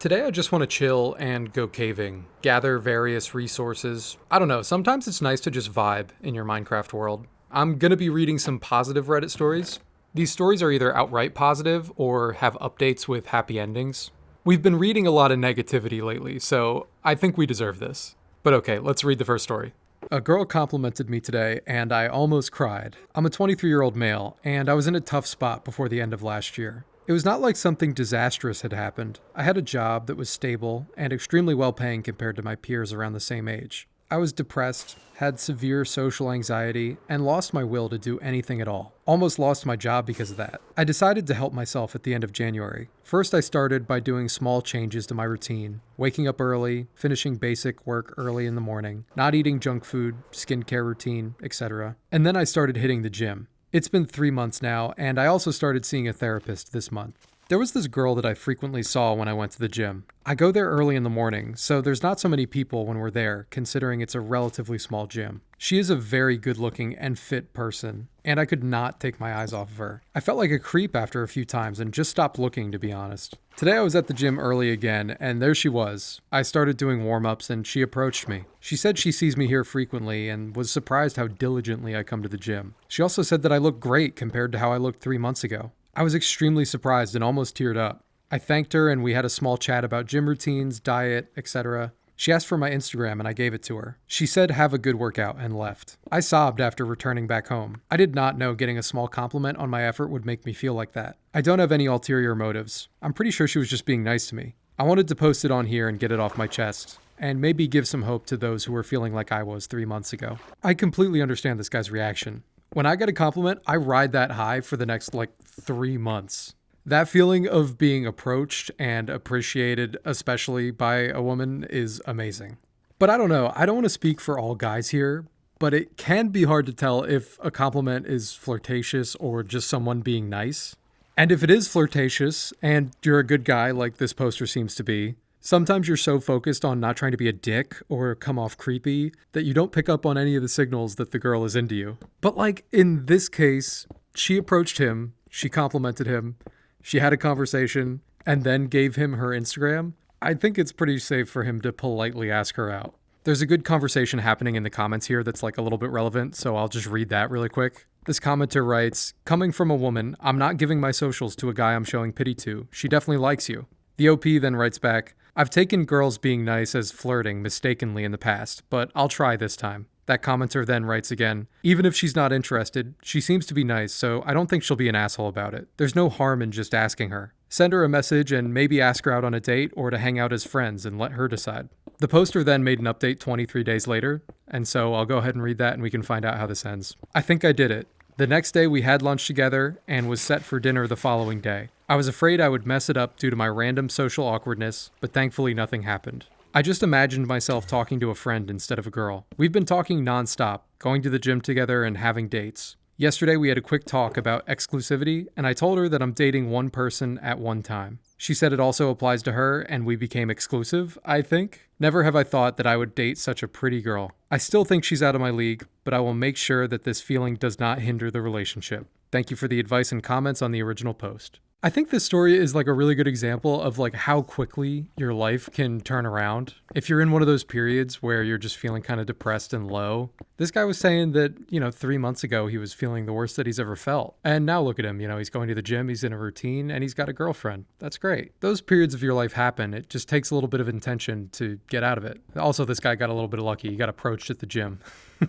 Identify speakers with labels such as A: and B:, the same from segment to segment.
A: Today I just want to chill and go caving, gather various resources. I don't know, sometimes it's nice to just vibe in your Minecraft world. I'm gonna be reading some positive Reddit stories. These stories are either outright positive or have updates with happy endings. We've been reading a lot of negativity lately, so I think we deserve this. But okay, let's read the first story. A girl complimented me today, and I almost cried. I'm a 23-year-old male, and I was in a tough spot before the end of last year. It was not like something disastrous had happened. I had a job that was stable and extremely well paying compared to my peers around the same age. I was depressed, had severe social anxiety, and lost my will to do anything at all. Almost lost my job because of that. I decided to help myself at the end of January. First, I started by doing small changes to my routine, waking up early, finishing basic work early in the morning, not eating junk food, skincare routine, etc. And then I started hitting the gym. It's been 3 months now, and I also started seeing a therapist this month. There was this girl that I frequently saw when I went to the gym. I go there early in the morning, so there's not so many people when we're there, considering it's a relatively small gym. She is a very good-looking and fit person, and I could not take my eyes off of her. I felt like a creep after a few times and just stopped looking, to be honest. Today I was at the gym early again, and there she was. I started doing warm-ups and she approached me. She said she sees me here frequently and was surprised how diligently I come to the gym. She also said that I look great compared to how I looked 3 months ago. I was extremely surprised and almost teared up. I thanked her and we had a small chat about gym routines, diet, etc. She asked for my Instagram and I gave it to her. She said have a good workout and left. I sobbed after returning back home. I did not know getting a small compliment on my effort would make me feel like that. I don't have any ulterior motives. I'm pretty sure she was just being nice to me. I wanted to post it on here and get it off my chest, and maybe give some hope to those who were feeling like I was 3 months ago. I completely understand this guy's reaction. When I get a compliment, I ride that high for the next 3 months. That feeling of being approached and appreciated, especially by a woman, is amazing. But I don't know, I don't want to speak for all guys here, but it can be hard to tell if a compliment is flirtatious or just someone being nice. And if it is flirtatious, and you're a good guy like this poster seems to be, sometimes you're so focused on not trying to be a dick or come off creepy that you don't pick up on any of the signals that the girl is into you. But in this case, she approached him, she complimented him, she had a conversation, and then gave him her Instagram. I think it's pretty safe for him to politely ask her out. There's a good conversation happening in the comments here that's a little bit relevant, so I'll just read that really quick. This commenter writes, "Coming from a woman, I'm not giving my socials to a guy I'm showing pity to. She definitely likes you." The OP then writes back, "I've taken girls being nice as flirting mistakenly in the past, but I'll try this time." That commenter then writes again, "Even if she's not interested, she seems to be nice, so I don't think she'll be an asshole about it. There's no harm in just asking her. Send her a message and maybe ask her out on a date or to hang out as friends and let her decide." The poster then made an update 23 days later, and so I'll go ahead and read that and we can find out how this ends. "I think I did it. The next day we had lunch together and was set for dinner the following day. I was afraid I would mess it up due to my random social awkwardness, but thankfully nothing happened. I just imagined myself talking to a friend instead of a girl. We've been talking nonstop, going to the gym together and having dates. Yesterday we had a quick talk about exclusivity, and I told her that I'm dating one person at one time. She said it also applies to her, and we became exclusive, I think. Never have I thought that I would date such a pretty girl. I still think she's out of my league, but I will make sure that this feeling does not hinder the relationship. Thank you for the advice and comments on the original post." I think this story is a really good example of how quickly your life can turn around. If you're in one of those periods where you're just feeling kind of depressed and low, this guy was saying that, 3 months ago he was feeling the worst that he's ever felt. And now look at him, he's going to the gym, he's in a routine, and he's got a girlfriend. That's great. Those periods of your life happen. It just takes a little bit of intention to get out of it. Also, this guy got a little bit lucky. He got approached at the gym.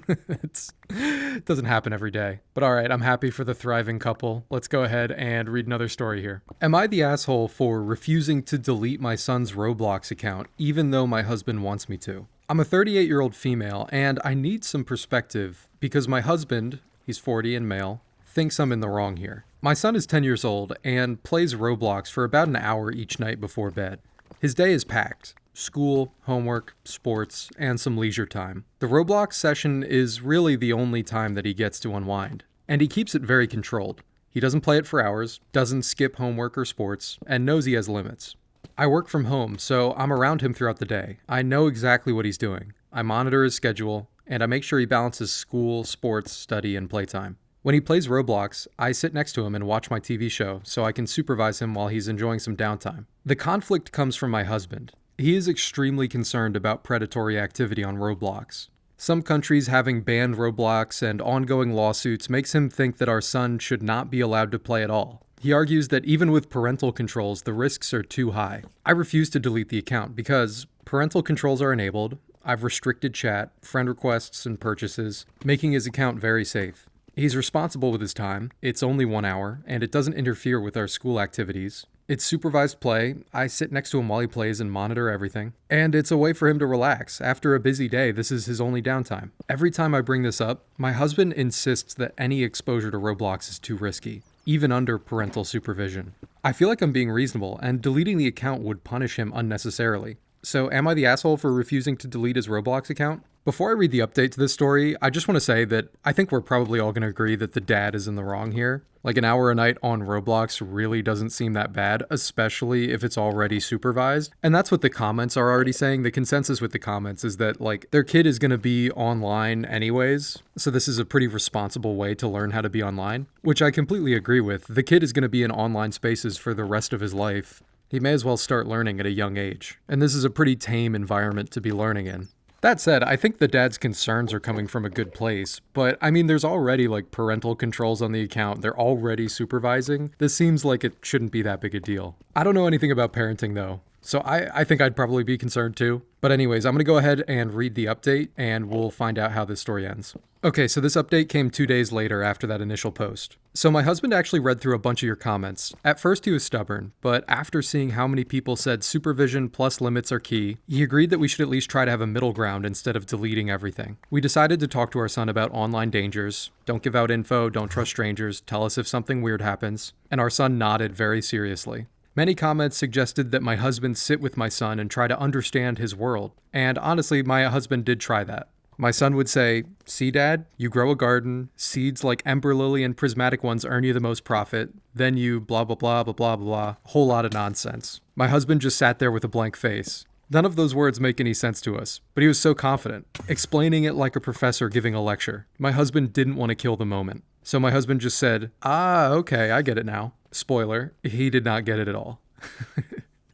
A: It doesn't happen every day. But all right, I'm happy for the thriving couple. Let's go ahead and read another story here. "Am I the asshole for refusing to delete my son's Roblox account even though my husband wants me to? I'm a 38-year-old female and I need some perspective because my husband, he's 40 and male, thinks I'm in the wrong here. My son is 10 years old and plays Roblox for about an hour each night before bed. His day is packed. School, homework, sports, and some leisure time. The Roblox session is really the only time that he gets to unwind, and he keeps it very controlled. He doesn't play it for hours, doesn't skip homework or sports, and knows he has limits. I work from home, so I'm around him throughout the day. I know exactly what he's doing. I monitor his schedule, and I make sure he balances school, sports, study, and playtime. When he plays Roblox, I sit next to him and watch my TV show so I can supervise him while he's enjoying some downtime. The conflict comes from my husband. He is extremely concerned about predatory activity on Roblox. Some countries having banned Roblox and ongoing lawsuits makes him think that our son should not be allowed to play at all. He argues that even with parental controls, the risks are too high. I refuse to delete the account because parental controls are enabled, I've restricted chat, friend requests, and purchases, making his account very safe. He's responsible with his time, it's only 1 hour, and it doesn't interfere with our school activities. It's supervised play, I sit next to him while he plays and monitor everything. And it's a way for him to relax. After a busy day, this is his only downtime. Every time I bring this up, my husband insists that any exposure to Roblox is too risky, even under parental supervision. I feel like I'm being reasonable, and deleting the account would punish him unnecessarily. So am I the asshole for refusing to delete his Roblox account? Before I read the update to this story, I just want to say that I think we're probably all going to agree that the dad is in the wrong here. Like, an hour a night on Roblox really doesn't seem that bad, especially if it's already supervised. And that's what the comments are already saying. The consensus with the comments is that, like, their kid is going to be online anyways. So this is a pretty responsible way to learn how to be online, which I completely agree with. The kid is going to be in online spaces for the rest of his life. He may as well start learning at a young age. And this is a pretty tame environment to be learning in. That said, I think the dad's concerns are coming from a good place, but I mean, there's already like parental controls on the account. They're already supervising. This seems like it shouldn't be that big a deal. I don't know anything about parenting though, so I think I'd probably be concerned too. But anyways, I'm gonna go ahead and read the update and we'll find out how this story ends. Okay, so this update came 2 days later after that initial post. So my husband actually read through a bunch of your comments. At first he was stubborn, but after seeing how many people said supervision plus limits are key, he agreed that we should at least try to have a middle ground instead of deleting everything. We decided to talk to our son about online dangers. Don't give out info, don't trust strangers, tell us if something weird happens. And our son nodded very seriously. Many comments suggested that my husband sit with my son and try to understand his world. And honestly, my husband did try that. My son would say, "See, Dad, you grow a garden, seeds like ember lily and prismatic ones earn you the most profit, then you blah blah blah blah blah blah, whole lot of nonsense." My husband just sat there with a blank face. None of those words make any sense to us, but he was so confident, explaining it like a professor giving a lecture. My husband didn't want to kill the moment. So my husband just said, "Ah, okay, I get it now." Spoiler, he did not get it at all.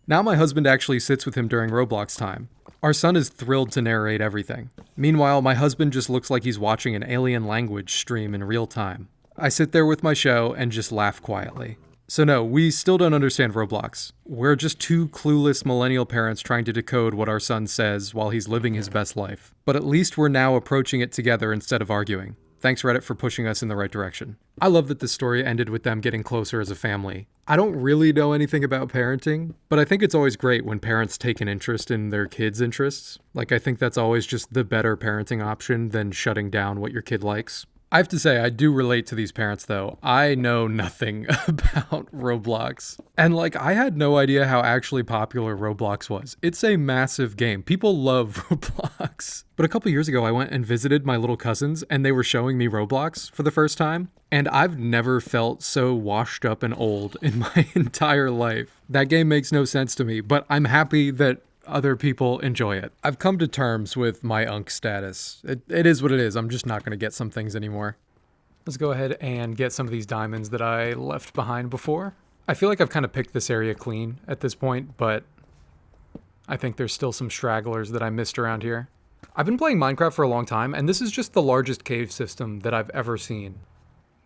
A: Now my husband actually sits with him during Roblox time. Our son is thrilled to narrate everything. Meanwhile, my husband just looks like he's watching an alien language stream in real time. I sit there with my show and just laugh quietly. So no, we still don't understand Roblox. We're just two clueless millennial parents trying to decode what our son says while he's living his best life. But at least we're now approaching it together instead of arguing. Thanks, Reddit, for pushing us in the right direction. I love that the story ended with them getting closer as a family. I don't really know anything about parenting, but I think it's always great when parents take an interest in their kids' interests. Like, I think that's always just the better parenting option than shutting down what your kid likes. I have to say, I do relate to these parents though. I know nothing about Roblox. And like, I had no idea how actually popular Roblox was. It's a massive game. People love Roblox. But a couple years ago, I went and visited my little cousins and they were showing me Roblox for the first time. And I've never felt so washed up and old in my entire life. That game makes no sense to me, but I'm happy that other people enjoy it. I've come to terms with my unk status. It is what it is. I'm just not going to get some things anymore. Let's go ahead and get some of these diamonds that I left behind before. I feel like I've kind of picked this area clean at this point, but I think there's still some stragglers that I missed around here. I've been playing Minecraft for a long time, and this is just the largest cave system that I've ever seen.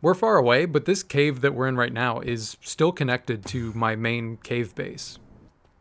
A: We're far away, but this cave that we're in right now is still connected to my main cave base.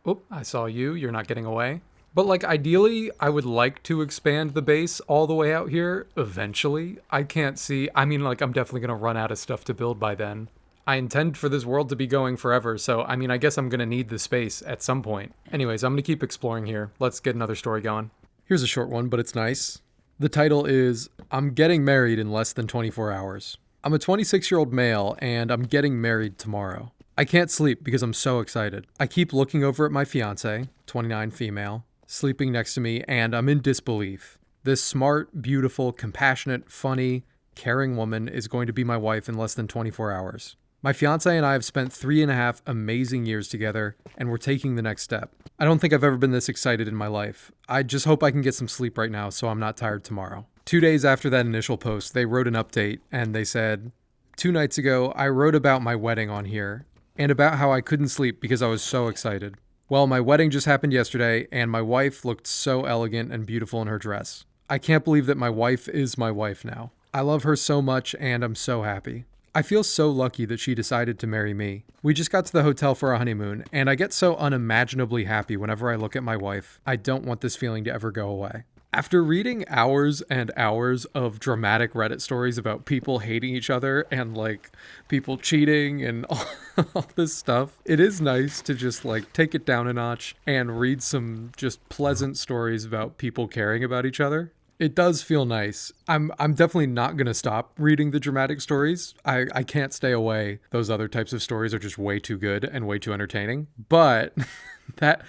A: Oh, I saw you. You're not getting away. But like, ideally, I would like to expand the base all the way out here eventually. I can't see. I mean, like, I'm definitely going to run out of stuff to build by then. I intend for this world to be going forever, so I mean, I guess I'm going to need the space at some point. Anyways, I'm going to keep exploring here. Let's get another story going. Here's a short one, but it's nice. The title is, "I'm getting married in less than 24 hours. I'm a 26-year-old male, and I'm getting married tomorrow. I can't sleep because I'm so excited. I keep looking over at my fiance, 29 female, sleeping next to me, and I'm in disbelief. This smart, beautiful, compassionate, funny, caring woman is going to be my wife in less than 24 hours. My fiance and I have spent 3.5 amazing years together, and we're taking the next step. I don't think I've ever been this excited in my life. I just hope I can get some sleep right now so I'm not tired tomorrow." 2 days after that initial post, they wrote an update, and they said, 2 nights ago, I wrote about my wedding on here and about how I couldn't sleep because I was so excited. Well, my wedding just happened yesterday, and my wife looked so elegant and beautiful in her dress. I can't believe that my wife is my wife now. I love her so much, and I'm so happy. I feel so lucky that she decided to marry me. We just got to the hotel for our honeymoon, and I get so unimaginably happy whenever I look at my wife. I don't want this feeling to ever go away. After reading hours and hours of dramatic Reddit stories about people hating each other and like people cheating and all this stuff, it is nice to just like take it down a notch and read some just pleasant stories about people caring about each other. It does feel nice. I'm definitely not going to stop reading the dramatic stories. I can't stay away. Those other types of stories are just way too good and way too entertaining. But that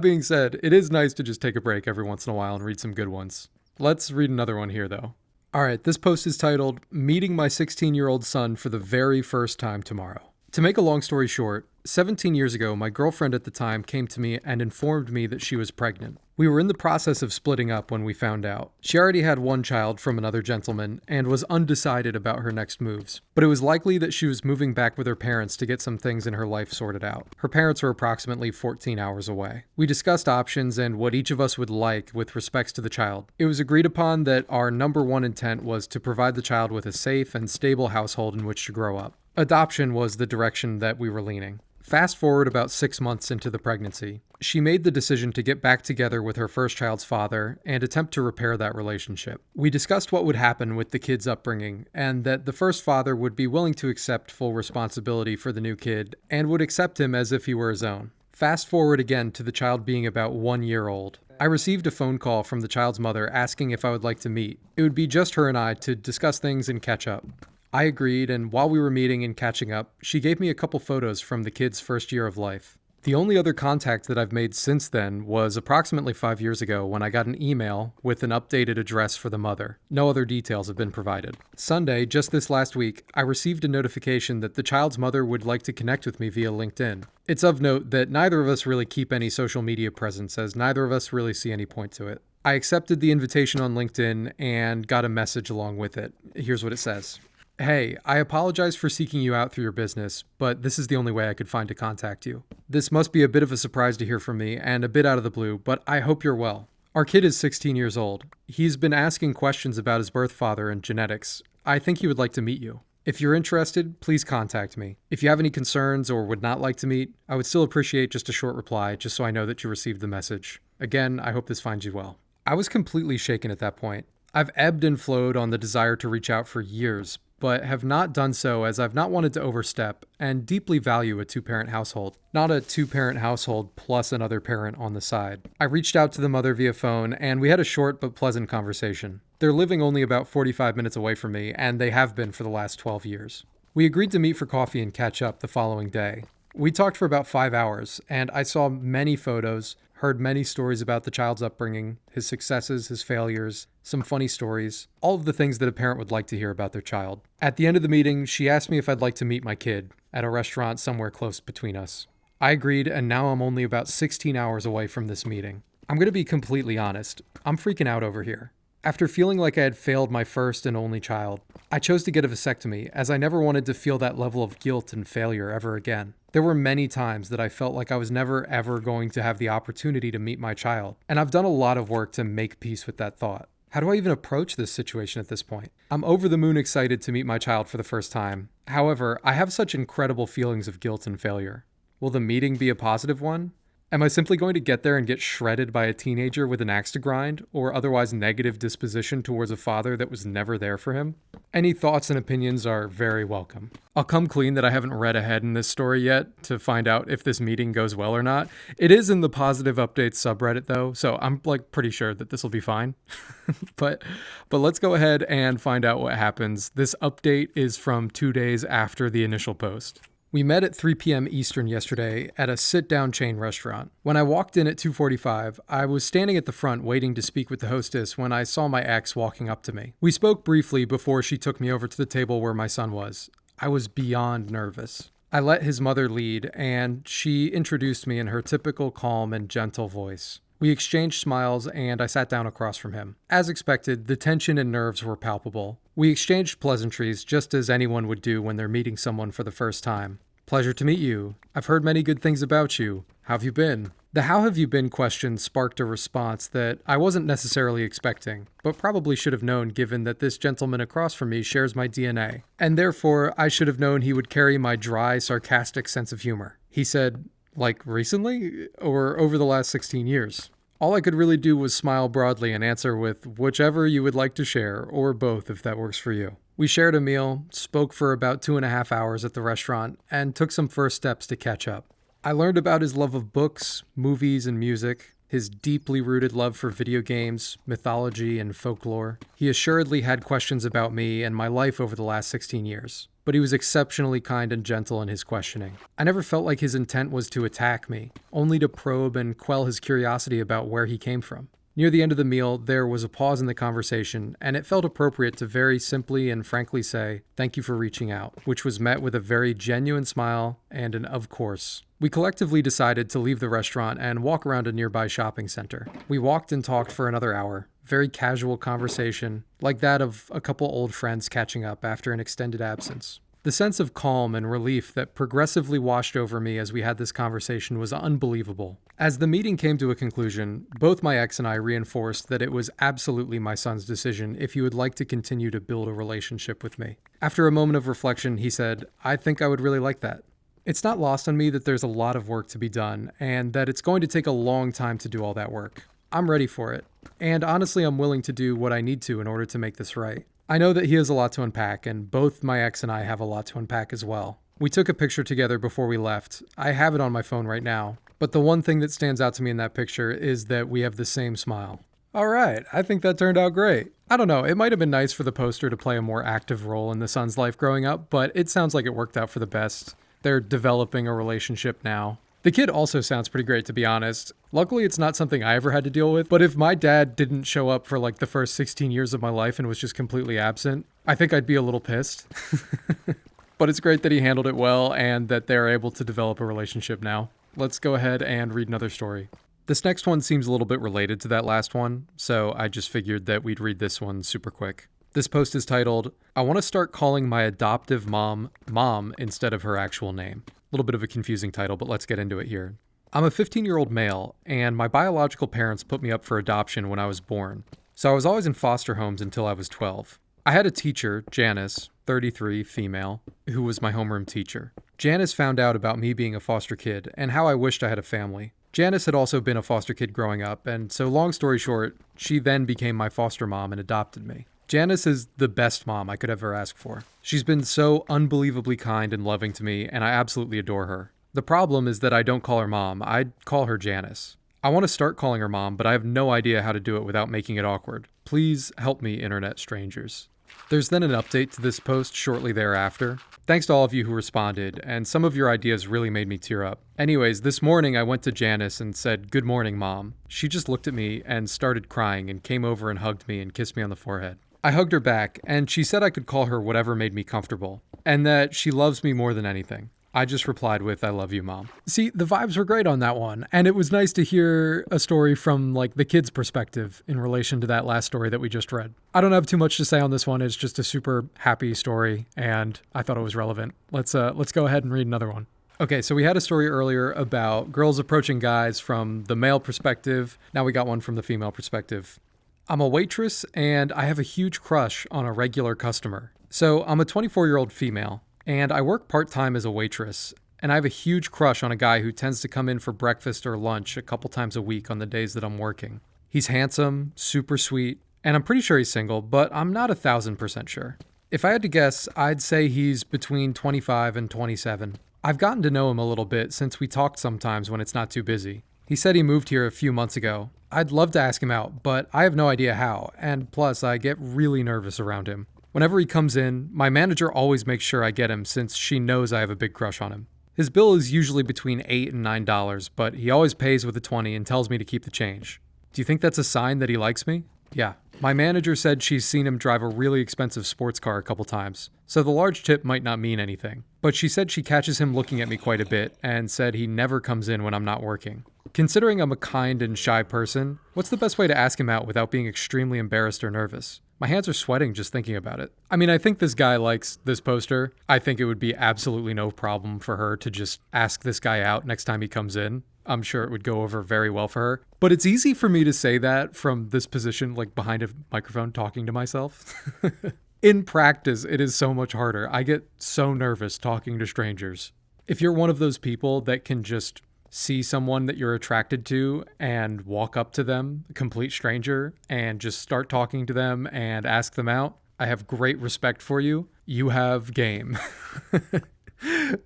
A: being said, it is nice to just take a break every once in a while and read some good ones. Let's read another one here though. All right, this post is titled, "Meeting my 16-year-old son for the very first time tomorrow." To make a long story short, 17 years ago, my girlfriend at the time came to me and informed me that she was pregnant. We were in the process of splitting up when we found out. She already had one child from another gentleman and was undecided about her next moves. But it was likely that she was moving back with her parents to get some things in her life sorted out. Her parents were approximately 14 hours away. We discussed options and what each of us would like with respects to the child. It was agreed upon that our number one intent was to provide the child with a safe and stable household in which to grow up. Adoption was the direction that we were leaning. Fast forward about 6 months into the pregnancy, she made the decision to get back together with her first child's father and attempt to repair that relationship. We discussed what would happen with the kid's upbringing and that the first father would be willing to accept full responsibility for the new kid and would accept him as if he were his own. Fast forward again to the child being about 1 year old. I received a phone call from the child's mother asking if I would like to meet. It would be just her and I to discuss things and catch up. I agreed, and while we were meeting and catching up, she gave me a couple photos from the kid's first year of life. The only other contact that I've made since then was approximately 5 years ago when I got an email with an updated address for the mother. No other details have been provided. Sunday, just this last week, I received a notification that the child's mother would like to connect with me via LinkedIn. It's of note that neither of us really keep any social media presence, as neither of us really see any point to it. I accepted the invitation on LinkedIn and got a message along with it. Here's what it says. "Hey, I apologize for seeking you out through your business, but this is the only way I could find to contact you. This must be a bit of a surprise to hear from me and a bit out of the blue, but I hope you're well. Our kid is 16 years old. He's been asking questions about his birth father and genetics. I think he would like to meet you. If you're interested, please contact me. If you have any concerns or would not like to meet, I would still appreciate just a short reply just so I know that you received the message. Again, I hope this finds you well." I was completely shaken at that point. I've ebbed and flowed on the desire to reach out for years, but have not done so as I've not wanted to overstep and deeply value a two-parent household, not a two-parent household plus another parent on the side. I reached out to the mother via phone and we had a short but pleasant conversation. They're living only about 45 minutes away from me, and they have been for the last 12 years. We agreed to meet for coffee and catch up the following day. We talked for about 5 hours, and I saw many photos, heard many stories about the child's upbringing, his successes, his failures, some funny stories, all of the things that a parent would like to hear about their child. At the end of the meeting, she asked me if I'd like to meet my kid at a restaurant somewhere close between us. I agreed, and now I'm only about 16 hours away from this meeting. I'm going to be completely honest. I'm freaking out over here. After feeling like I had failed my first and only child, I chose to get a vasectomy as I never wanted to feel that level of guilt and failure ever again. There were many times that I felt like I was never ever going to have the opportunity to meet my child, and I've done a lot of work to make peace with that thought. How do I even approach this situation at this point? I'm over the moon excited to meet my child for the first time. However, I have such incredible feelings of guilt and failure. Will the meeting be a positive one? Am I simply going to get there and get shredded by a teenager with an axe to grind, or otherwise negative disposition towards a father that was never there for him? Any thoughts and opinions are very welcome. I'll come clean that I haven't read ahead in this story yet to find out if this meeting goes well or not. It is in the Positive Updates subreddit though, so I'm pretty sure that this will be fine. But let's go ahead and find out what happens. This update is from 2 days after the initial post. We met at 3 p.m. Eastern yesterday at a sit-down chain restaurant. When I walked in at 2:45, I was standing at the front waiting to speak with the hostess when I saw my ex walking up to me. We spoke briefly before she took me over to the table where my son was. I was beyond nervous. I let his mother lead, and she introduced me in her typical calm and gentle voice. We exchanged smiles, and I sat down across from him. As expected, the tension and nerves were palpable. We exchanged pleasantries just as anyone would do when they're meeting someone for the first time. Pleasure to meet you. I've heard many good things about you. How have you been? The how have you been question sparked a response that I wasn't necessarily expecting, but probably should have known given that this gentleman across from me shares my DNA, and therefore I should have known he would carry my dry, sarcastic sense of humor. He said, like recently? Or over the last 16 years? All I could really do was smile broadly and answer with whichever you would like to share, or both if that works for you. We shared a meal, spoke for about 2.5 hours at the restaurant, and took some first steps to catch up. I learned about his love of books, movies, and music, his deeply rooted love for video games, mythology, and folklore. He assuredly had questions about me and my life over the last 16 years, but he was exceptionally kind and gentle in his questioning. I never felt like his intent was to attack me, only to probe and quell his curiosity about where he came from. Near the end of the meal, there was a pause in the conversation, and it felt appropriate to very simply and frankly say, "Thank you for reaching out," which was met with a very genuine smile and an "of course." We collectively decided to leave the restaurant and walk around a nearby shopping center. We walked and talked for another hour. Very casual conversation, like that of a couple old friends catching up after an extended absence. The sense of calm and relief that progressively washed over me as we had this conversation was unbelievable. As the meeting came to a conclusion, both my ex and I reinforced that it was absolutely my son's decision if he would like to continue to build a relationship with me. After a moment of reflection, he said, "I think I would really like that." It's not lost on me that there's a lot of work to be done, and that it's going to take a long time to do all that work. I'm ready for it. And honestly, I'm willing to do what I need to in order to make this right. I know that he has a lot to unpack, and both my ex and I have a lot to unpack as well. We took a picture together before we left. I have it on my phone right now. But the one thing that stands out to me in that picture is that we have the same smile. All right, I think that turned out great. I don't know, it might have been nice for the poster to play a more active role in the son's life growing up, but it sounds like it worked out for the best. They're developing a relationship now. The kid also sounds pretty great, to be honest. Luckily, it's not something I ever had to deal with, but if my dad didn't show up for like the first 16 years of my life and was just completely absent, I think I'd be a little pissed. But it's great that he handled it well and that they're able to develop a relationship now. Let's go ahead and read another story. This next one seems a little bit related to that last one, so I just figured that we'd read this one super quick. This post is titled, "I want to start calling my adoptive mom, Mom, instead of her actual name." A little bit of a confusing title, but let's get into it here. I'm a 15-year-old male, and my biological parents put me up for adoption when I was born. So I was always in foster homes until I was 12. I had a teacher, Janice, 33, female, who was my homeroom teacher. Janice found out about me being a foster kid and how I wished I had a family. Janice had also been a foster kid growing up, and so long story short, she then became my foster mom and adopted me. Janice is the best mom I could ever ask for. She's been so unbelievably kind and loving to me, and I absolutely adore her. The problem is that I don't call her mom, I call her Janice. I want to start calling her mom, but I have no idea how to do it without making it awkward. Please help me, internet strangers. There's then an update to this post shortly thereafter. Thanks to all of you who responded, and some of your ideas really made me tear up. Anyways, this morning I went to Janice and said, "Good morning, Mom." She just looked at me and started crying and came over and hugged me and kissed me on the forehead. I hugged her back, and she said I could call her whatever made me comfortable, and that she loves me more than anything. I just replied with, "I love you, Mom." See, the vibes were great on that one, and it was nice to hear a story from like the kid's perspective in relation to that last story that we just read. I don't have too much to say on this one. It's just a super happy story, and I thought it was relevant. Let's go ahead and read another one. Okay, so we had a story earlier about girls approaching guys from the male perspective. Now we got one from the female perspective. I'm a waitress, and I have a huge crush on a regular customer. So I'm a 24-year-old female, and I work part-time as a waitress, and I have a huge crush on a guy who tends to come in for breakfast or lunch a couple times a week on the days that I'm working. He's handsome, super sweet, and I'm pretty sure he's single, but I'm not 1,000% sure. If I had to guess, I'd say he's between 25 and 27. I've gotten to know him a little bit since we talked sometimes when it's not too busy. He said he moved here a few months ago. I'd love to ask him out, but I have no idea how, and plus I get really nervous around him. Whenever he comes in, my manager always makes sure I get him since she knows I have a big crush on him. His bill is usually between $8 and $9, but he always pays with a 20 and tells me to keep the change. Do you think that's a sign that he likes me? Yeah. My manager said she's seen him drive a really expensive sports car a couple times, so the large tip might not mean anything. But she said she catches him looking at me quite a bit and said he never comes in when I'm not working. Considering I'm a kind and shy person, what's the best way to ask him out without being extremely embarrassed or nervous? My hands are sweating just thinking about it. I mean, I think this guy likes this poster. I think it would be absolutely no problem for her to just ask this guy out next time he comes in. I'm sure it would go over very well for her. But it's easy for me to say that from this position, like behind a microphone talking to myself. In practice, it is so much harder. I get so nervous talking to strangers. If you're one of those people that can just see someone that you're attracted to and walk up to them, a complete stranger, and just start talking to them and ask them out, I have great respect for you. You have game.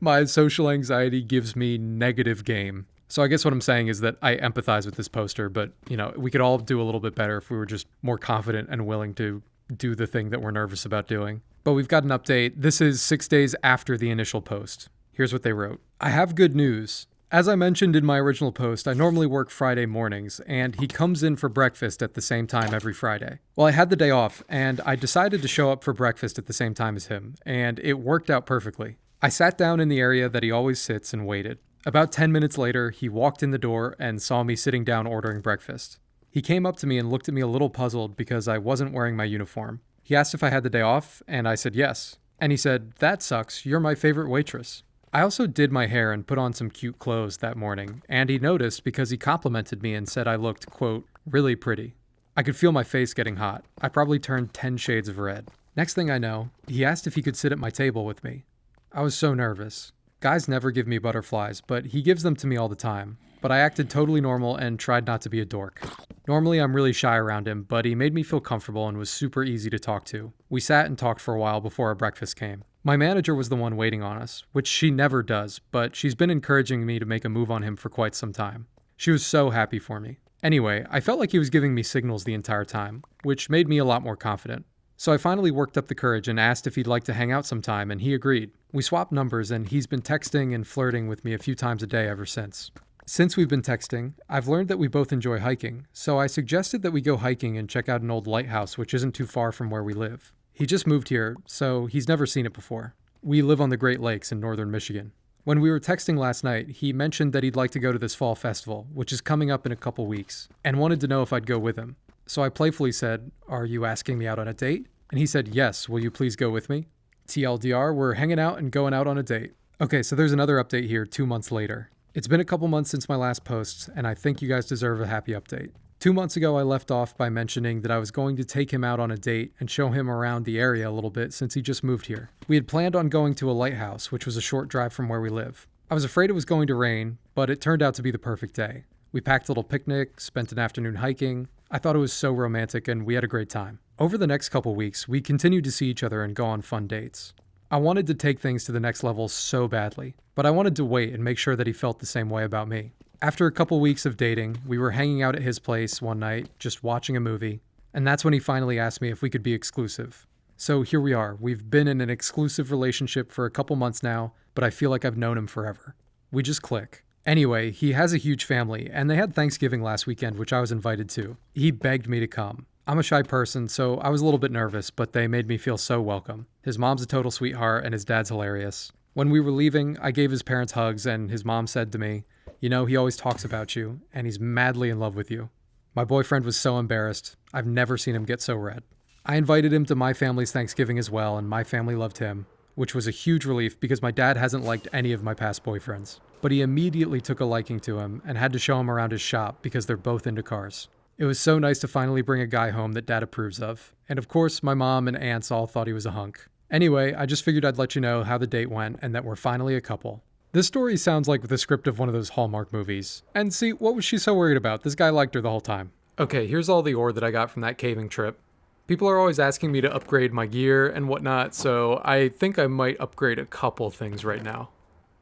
A: My social anxiety gives me negative game. So I guess what I'm saying is that I empathize with this poster, but, you know, we could all do a little bit better if we were just more confident and willing to do the thing that we're nervous about doing. But we've got an update. This is 6 days after the initial post. Here's what they wrote. I have good news. As I mentioned in my original post, I normally work Friday mornings, and he comes in for breakfast at the same time every Friday. Well, I had the day off, and I decided to show up for breakfast at the same time as him, and it worked out perfectly. I sat down in the area that he always sits and waited. About 10 minutes later, he walked in the door and saw me sitting down ordering breakfast. He came up to me and looked at me a little puzzled because I wasn't wearing my uniform. He asked if I had the day off, and I said yes. And he said, "That sucks, you're my favorite waitress." I also did my hair and put on some cute clothes that morning, and he noticed because he complimented me and said I looked, quote, really pretty. I could feel my face getting hot. I probably turned 10 shades of red. Next thing I know, he asked if he could sit at my table with me. I was so nervous. Guys never give me butterflies, but he gives them to me all the time. But I acted totally normal and tried not to be a dork. Normally I'm really shy around him, but he made me feel comfortable and was super easy to talk to. We sat and talked for a while before our breakfast came. My manager was the one waiting on us, which she never does, but she's been encouraging me to make a move on him for quite some time. She was so happy for me. Anyway, I felt like he was giving me signals the entire time, which made me a lot more confident. So I finally worked up the courage and asked if he'd like to hang out sometime, and he agreed. We swapped numbers, and he's been texting and flirting with me a few times a day ever since. Since we've been texting, I've learned that we both enjoy hiking, so I suggested that we go hiking and check out an old lighthouse which isn't too far from where we live. He just moved here, so he's never seen it before. We live on the Great Lakes in northern Michigan. When we were texting last night, he mentioned that he'd like to go to this fall festival, which is coming up in a couple weeks, and wanted to know if I'd go with him. So I playfully said, "Are you asking me out on a date?" And he said, "Yes, will you please go with me?" TLDR, we're hanging out and going out on a date. Okay, so there's another update here 2 months later. It's been a couple months since my last post, and I think you guys deserve a happy update. 2 months ago, I left off by mentioning that I was going to take him out on a date and show him around the area a little bit since he just moved here. We had planned on going to a lighthouse, which was a short drive from where we live. I was afraid it was going to rain, but it turned out to be the perfect day. We packed a little picnic, spent an afternoon hiking. I thought it was so romantic, and we had a great time. Over the next couple weeks, we continued to see each other and go on fun dates. I wanted to take things to the next level so badly, but I wanted to wait and make sure that he felt the same way about me. After a couple weeks of dating, we were hanging out at his place one night, just watching a movie, and that's when he finally asked me if we could be exclusive. So here we are. We've been in an exclusive relationship for a couple months now, but I feel like I've known him forever. We just click. Anyway, he has a huge family, and they had Thanksgiving last weekend, which I was invited to. He begged me to come. I'm a shy person, so I was a little bit nervous, but they made me feel so welcome. His mom's a total sweetheart, and his dad's hilarious. When we were leaving, I gave his parents hugs, and his mom said to me, "You know, he always talks about you, and he's madly in love with you." My boyfriend was so embarrassed. I've never seen him get so red. I invited him to my family's Thanksgiving as well, and my family loved him, which was a huge relief because my dad hasn't liked any of my past boyfriends. But he immediately took a liking to him and had to show him around his shop because they're both into cars. It was so nice to finally bring a guy home that Dad approves of. And of course, my mom and aunts all thought he was a hunk. Anyway, I just figured I'd let you know how the date went and that we're finally a couple. This story sounds like the script of one of those Hallmark movies. And see, what was she so worried about? This guy liked her the whole time. Okay, here's all the ore that I got from that caving trip. People are always asking me to upgrade my gear and whatnot, so I think I might upgrade a couple things right now.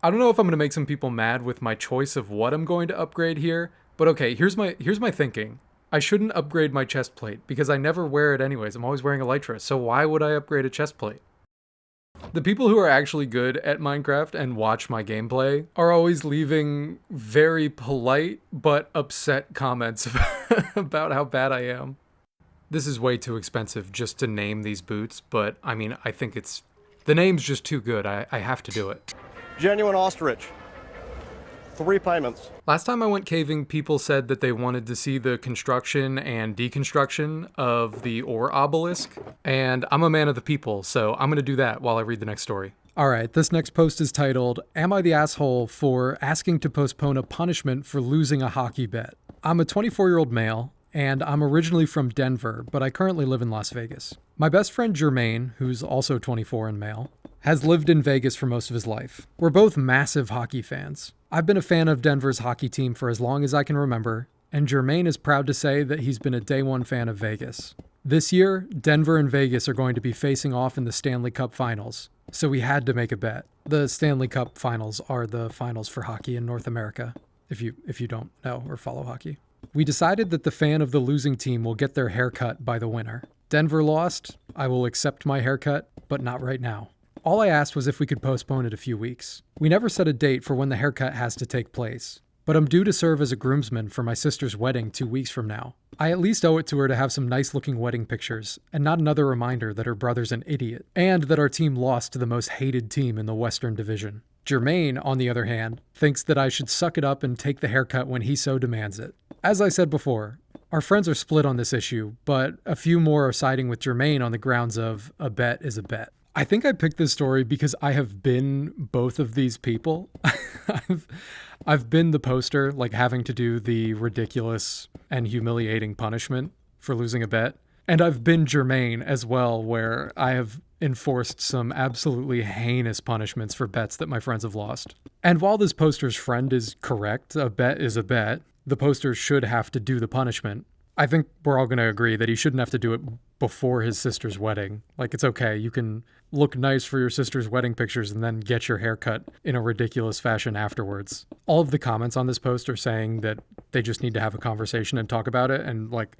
A: I don't know if I'm going to make some people mad with my choice of what I'm going to upgrade here, but okay, here's my thinking. I shouldn't upgrade my chest plate because I never wear it anyways. I'm always wearing elytra, so why would I upgrade a chest plate? The people who are actually good at Minecraft and watch my gameplay are always leaving very polite but upset comments about how bad I am. This is way too expensive just to name these boots, but I mean, I think the name's just too good. I have to do it.
B: Genuine ostrich. 3 payments.
A: Last time I went caving, people said that they wanted to see the construction and deconstruction of the ore obelisk, and I'm a man of the people, so I'm going to do that while I read the next story. All right, this next post is titled, Am I the Asshole for Asking to Postpone a Punishment for Losing a Hockey Bet? I'm a 24-year-old male, and I'm originally from Denver, but I currently live in Las Vegas. My best friend Jermaine, who's also 24 and male, has lived in Vegas for most of his life. We're both massive hockey fans. I've been a fan of Denver's hockey team for as long as I can remember, and Jermaine is proud to say that he's been a day one fan of Vegas. This year, Denver and Vegas are going to be facing off in the Stanley Cup Finals, so we had to make a bet. The Stanley Cup Finals are the finals for hockey in North America, if you don't know or follow hockey. We decided that the fan of the losing team will get their haircut by the winner. Denver lost. I will accept my haircut, but not right now. All I asked was if we could postpone it a few weeks. We never set a date for when the haircut has to take place, but I'm due to serve as a groomsman for my sister's wedding 2 weeks from now. I at least owe it to her to have some nice-looking wedding pictures, and not another reminder that her brother's an idiot, and that our team lost to the most hated team in the Western Division. Jermaine, on the other hand, thinks that I should suck it up and take the haircut when he so demands it. As I said before, our friends are split on this issue, but a few more are siding with Jermaine on the grounds of a bet is a bet. I think I picked this story because I have been both of these people. I've been the poster, like having to do the ridiculous and humiliating punishment for losing a bet. And I've been Jermaine as well, where I have enforced some absolutely heinous punishments for bets that my friends have lost. And while this poster's friend is correct, a bet is a bet, the poster should have to do the punishment. I think we're all going to agree that he shouldn't have to do it before his sister's wedding. Like, it's okay. You can look nice for your sister's wedding pictures and then get your haircut in a ridiculous fashion afterwards. All of the comments on this post are saying that they just need to have a conversation and talk about it. And, like,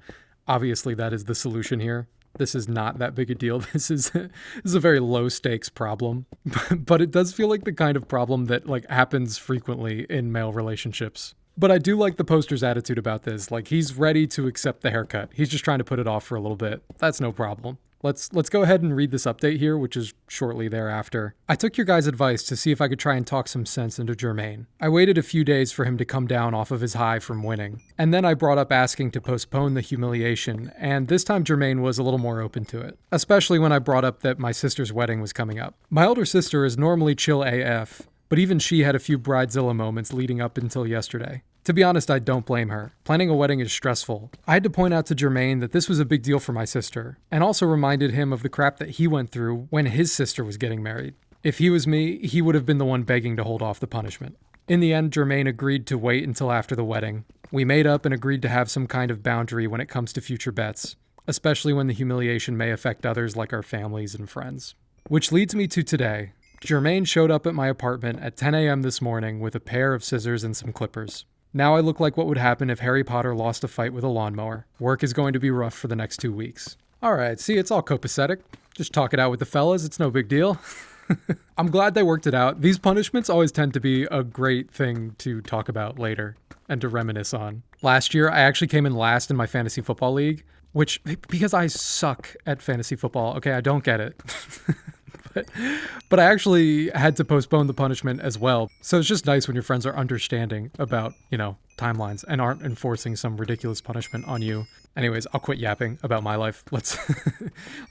A: obviously that is the solution here. This is not that big a deal. This is a very low stakes problem, but it does feel like the kind of problem that, like, happens frequently in male relationships. But I do like the poster's attitude about this. Like, he's ready to accept the haircut. He's just trying to put it off for a little bit. That's no problem. Let's go ahead and read this update here, which is shortly thereafter. I took your guys' advice to see if I could try and talk some sense into Jermaine. I waited a few days for him to come down off of his high from winning. And then I brought up asking to postpone the humiliation, and this time Jermaine was a little more open to it. Especially when I brought up that my sister's wedding was coming up. My older sister is normally chill AF, but even she had a few bridezilla moments leading up until yesterday. To be honest, I don't blame her. Planning a wedding is stressful. I had to point out to Jermaine that this was a big deal for my sister, and also reminded him of the crap that he went through when his sister was getting married. If he was me, he would have been the one begging to hold off the punishment. In the end, Jermaine agreed to wait until after the wedding. We made up and agreed to have some kind of boundary when it comes to future bets, especially when the humiliation may affect others like our families and friends. Which leads me to today. Jermaine showed up at my apartment at 10 a.m. this morning with a pair of scissors and some clippers. Now I look like what would happen if Harry Potter lost a fight with a lawnmower. Work is going to be rough for the next 2 weeks. Alright, see, it's all copacetic. Just talk it out with the fellas, it's no big deal. I'm glad they worked it out. These punishments always tend to be a great thing to talk about later and to reminisce on. Last year, I actually came in last in my fantasy football league, which, because I suck at fantasy football, okay, I don't get it. But I actually had to postpone the punishment as well. So it's just nice when your friends are understanding about, timelines and aren't enforcing some ridiculous punishment on you. Anyways, I'll quit yapping about my life. Let's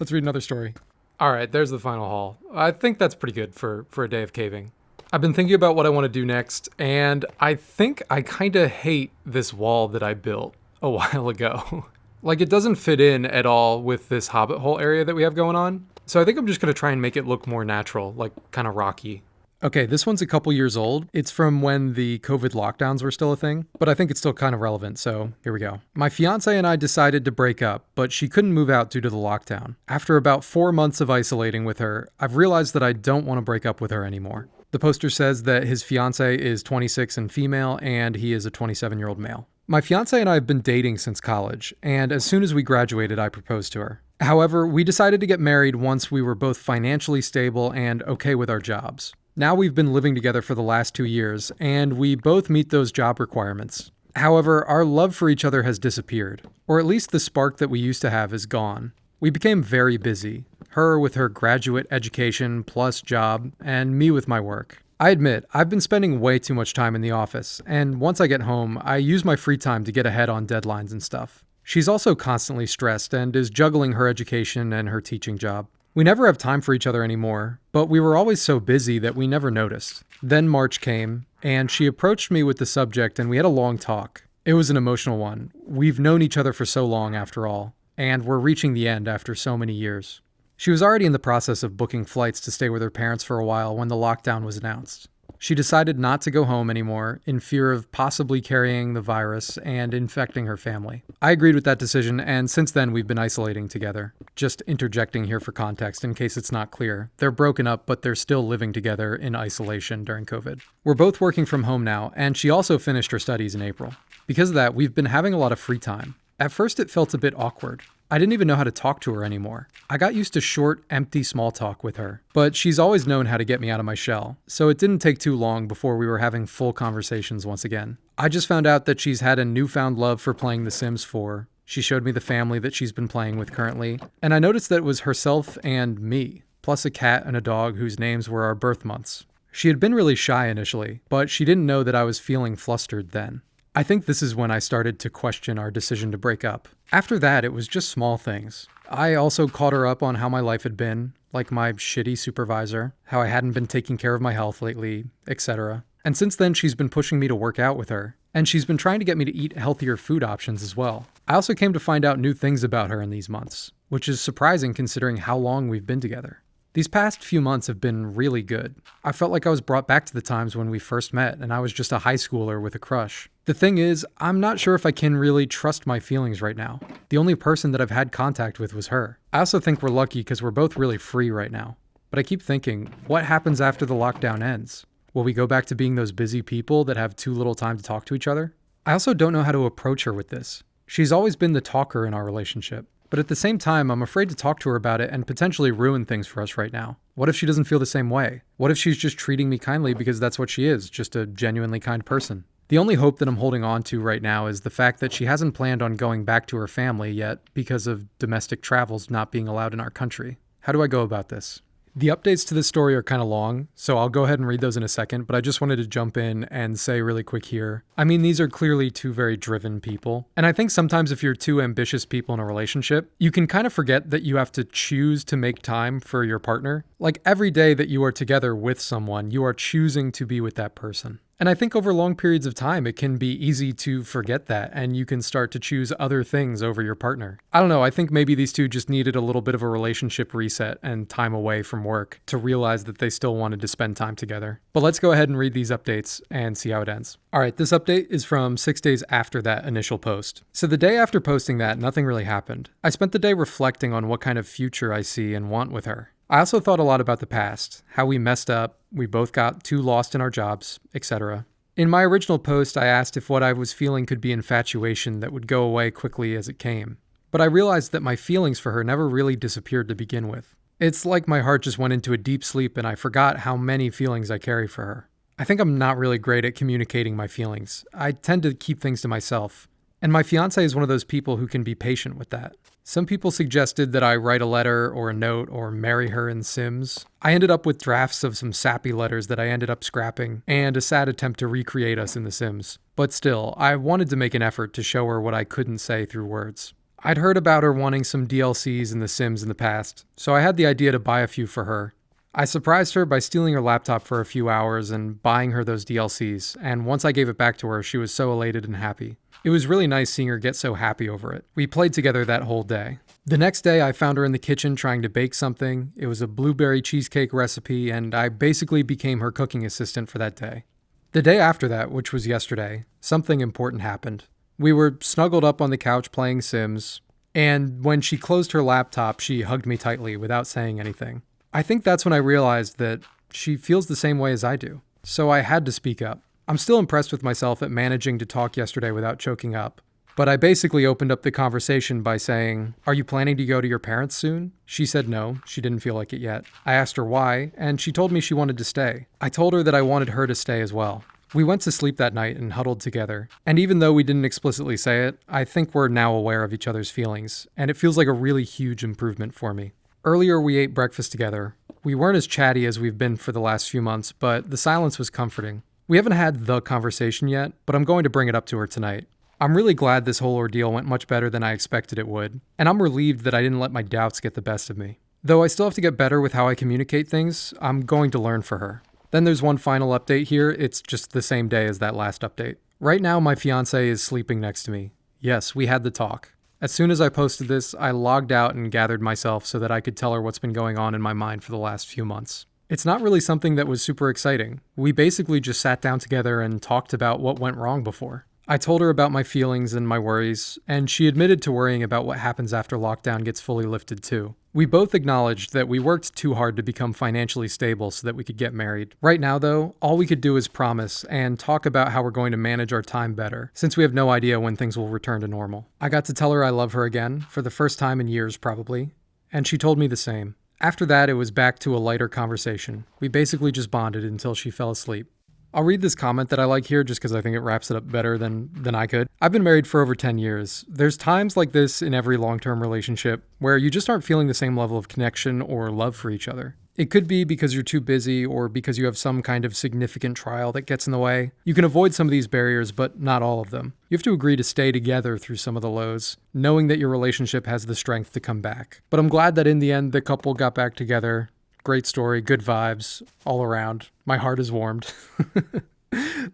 A: read another story. All right, there's the final haul. I think that's pretty good for a day of caving. I've been thinking about what I want to do next, and I think I kind of hate this wall that I built a while ago. Like, it doesn't fit in at all with this hobbit hole area that we have going on. So I think I'm just going to try and make it look more natural, like kind of rocky. Okay, this one's a couple years old. It's from when the COVID lockdowns were still a thing, but I think it's still kind of relevant, so here we go. My fiance and I decided to break up, but she couldn't move out due to the lockdown. After about 4 months of isolating with her, I've realized that I don't want to break up with her anymore. The poster says that his fiance is 26 and female, and he is a 27-year-old male. My fiance and I have been dating since college, and as soon as we graduated, I proposed to her. However, we decided to get married once we were both financially stable and okay with our jobs. Now we've been living together for the last 2 years, and we both meet those job requirements. However, our love for each other has disappeared, or at least the spark that we used to have is gone. We became very busy, her with her graduate education plus job, and me with my work. I admit, I've been spending way too much time in the office, and once I get home, I use my free time to get ahead on deadlines and stuff. She's also constantly stressed and is juggling her education and her teaching job. We never have time for each other anymore, but we were always so busy that we never noticed. Then March came, and she approached me with the subject and we had a long talk. It was an emotional one. We've known each other for so long after all, and we're reaching the end after so many years. She was already in the process of booking flights to stay with her parents for a while when the lockdown was announced. She decided not to go home anymore in fear of possibly carrying the virus and infecting her family. I agreed with that decision, and since then we've been isolating together. Just interjecting here for context in case it's not clear. They're broken up, but they're still living together in isolation during COVID. We're both working from home now, and she also finished her studies in April. Because of that, we've been having a lot of free time. At first it felt a bit awkward. I didn't even know how to talk to her anymore. I got used to short, empty small talk with her, but she's always known how to get me out of my shell, so it didn't take too long before we were having full conversations once again. I just found out that she's had a newfound love for playing The Sims 4. She showed me the family that she's been playing with currently, and I noticed that it was herself and me, plus a cat and a dog whose names were our birth months. She had been really shy initially, but she didn't know that I was feeling flustered then. I think this is when I started to question our decision to break up. After that, it was just small things. I also caught her up on how my life had been, like my shitty supervisor, how I hadn't been taking care of my health lately, etc. And since then, she's been pushing me to work out with her, and she's been trying to get me to eat healthier food options as well. I also came to find out new things about her in these months, which is surprising considering how long we've been together. These past few months have been really good. I felt like I was brought back to the times when we first met and I was just a high schooler with a crush. The thing is, I'm not sure if I can really trust my feelings right now. The only person that I've had contact with was her. I also think we're lucky because we're both really free right now. But I keep thinking, what happens after the lockdown ends? Will we go back to being those busy people that have too little time to talk to each other? I also don't know how to approach her with this. She's always been the talker in our relationship. But at the same time, I'm afraid to talk to her about it and potentially ruin things for us right now. What if she doesn't feel the same way? What if she's just treating me kindly because that's what she is, just a genuinely kind person? The only hope that I'm holding on to right now is the fact that she hasn't planned on going back to her family yet because of domestic travels not being allowed in our country. How do I go about this? The updates to this story are kind of long, so I'll go ahead and read those in a second, but I just wanted to jump in and say really quick here. I mean, these are clearly two very driven people, and I think sometimes if you're two ambitious people in a relationship, you can kind of forget that you have to choose to make time for your partner. Like every day that you are together with someone, you are choosing to be with that person. And I think over long periods of time, it can be easy to forget that, and you can start to choose other things over your partner. I don't know, I think maybe these two just needed a little bit of a relationship reset and time away from work to realize that they still wanted to spend time together. But let's go ahead and read these updates and see how it ends. All right, this update is from 6 days after that initial post. So the day after posting that, nothing really happened. I spent the day reflecting on what kind of future I see and want with her. I also thought a lot about the past, how we messed up, we both got too lost in our jobs, etc. In my original post, I asked if what I was feeling could be infatuation that would go away quickly as it came. But I realized that my feelings for her never really disappeared to begin with. It's like my heart just went into a deep sleep and I forgot how many feelings I carry for her. I think I'm not really great at communicating my feelings. I tend to keep things to myself. And my fiancé is one of those people who can be patient with that. Some people suggested that I write a letter or a note or marry her in Sims. I ended up with drafts of some sappy letters that I ended up scrapping and a sad attempt to recreate us in The Sims. But still, I wanted to make an effort to show her what I couldn't say through words. I'd heard about her wanting some DLCs in The Sims in the past, so I had the idea to buy a few for her. I surprised her by stealing her laptop for a few hours and buying her those DLCs, and once I gave it back to her, she was so elated and happy. It was really nice seeing her get so happy over it. We played together that whole day. The next day, I found her in the kitchen trying to bake something. It was a blueberry cheesecake recipe, and I basically became her cooking assistant for that day. The day after that, which was yesterday, something important happened. We were snuggled up on the couch playing Sims, and when she closed her laptop, she hugged me tightly without saying anything. I think that's when I realized that she feels the same way as I do, so I had to speak up. I'm still impressed with myself at managing to talk yesterday without choking up, but I basically opened up the conversation by saying, "Are you planning to go to your parents soon?" She said no, she didn't feel like it yet. I asked her why, and she told me she wanted to stay. I told her that I wanted her to stay as well. We went to sleep that night and huddled together, and even though we didn't explicitly say it, I think we're now aware of each other's feelings, and it feels like a really huge improvement for me. Earlier we ate breakfast together. We weren't as chatty as we've been for the last few months, but the silence was comforting. We haven't had the conversation yet, but I'm going to bring it up to her tonight. I'm really glad this whole ordeal went much better than I expected it would, and I'm relieved that I didn't let my doubts get the best of me. Though I still have to get better with how I communicate things, I'm going to learn for her. Then there's one final update here. It's just the same day as that last update. Right now, my fiance is sleeping next to me. Yes, we had the talk. As soon as I posted this, I logged out and gathered myself so that I could tell her what's been going on in my mind for the last few months. It's not really something that was super exciting. We basically just sat down together and talked about what went wrong before. I told her about my feelings and my worries, and she admitted to worrying about what happens after lockdown gets fully lifted too. We both acknowledged that we worked too hard to become financially stable so that we could get married. Right now though, all we could do is promise and talk about how we're going to manage our time better, since we have no idea when things will return to normal. I got to tell her I love her again, for the first time in years probably, and she told me the same. After that, it was back to a lighter conversation. We basically just bonded until she fell asleep. I'll read this comment that I like here just because I think it wraps it up better than I could. I've been married for over 10 years. There's times like this in every long-term relationship where you just aren't feeling the same level of connection or love for each other. It could be because you're too busy or because you have some kind of significant trial that gets in the way. You can avoid some of these barriers, but not all of them. You have to agree to stay together through some of the lows, knowing that your relationship has the strength to come back. But I'm glad that in the end, the couple got back together. Great story, good vibes, all around. My heart is warmed.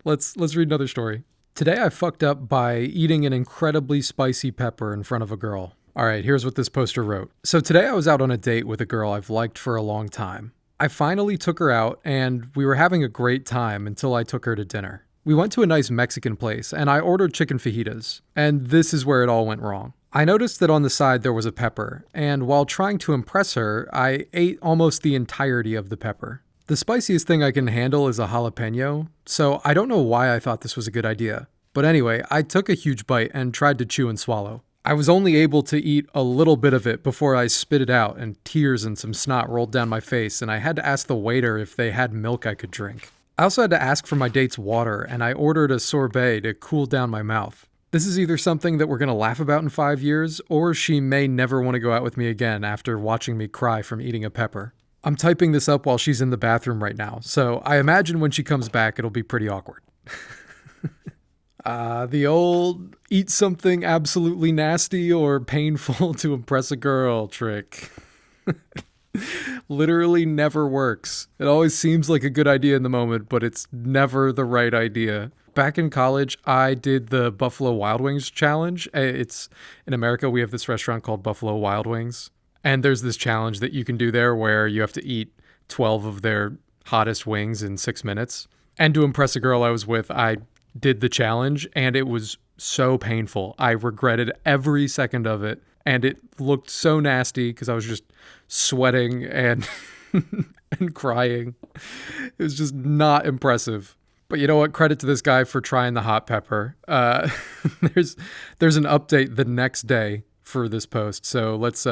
A: Let's read another story. Today I fucked up by eating an incredibly spicy pepper in front of a girl. All right, here's what this poster wrote. So today I was out on a date with a girl I've liked for a long time. I finally took her out and we were having a great time until I took her to dinner. We went to a nice Mexican place and I ordered chicken fajitas. And this is where it all went wrong. I noticed that on the side there was a pepper, and while trying to impress her, I ate almost the entirety of the pepper. The spiciest thing I can handle is a jalapeno, so I don't know why I thought this was a good idea. But anyway, I took a huge bite and tried to chew and swallow. I was only able to eat a little bit of it before I spit it out and tears and some snot rolled down my face, and I had to ask the waiter if they had milk I could drink. I also had to ask for my date's water, and I ordered a sorbet to cool down my mouth. This is either something that we're going to laugh about in 5 years, or she may never want to go out with me again after watching me cry from eating a pepper. I'm typing this up while she's in the bathroom right now, so I imagine when she comes back it'll be pretty awkward. The old eat something absolutely nasty or painful to impress a girl trick. Literally never works. It always seems like a good idea in the moment, but it's never the right idea. Back in college, I did the Buffalo Wild Wings challenge. It's in America, we have this restaurant called Buffalo Wild Wings. And there's this challenge that you can do there where you have to eat 12 of their hottest wings in 6 minutes. And to impress a girl I was with, I did the challenge and it was so painful. I regretted every second of it. And it looked so nasty because I was just sweating and and crying. It was just not impressive. But you know what? Credit to this guy for trying the hot pepper. There's an update the next day for this post. So let's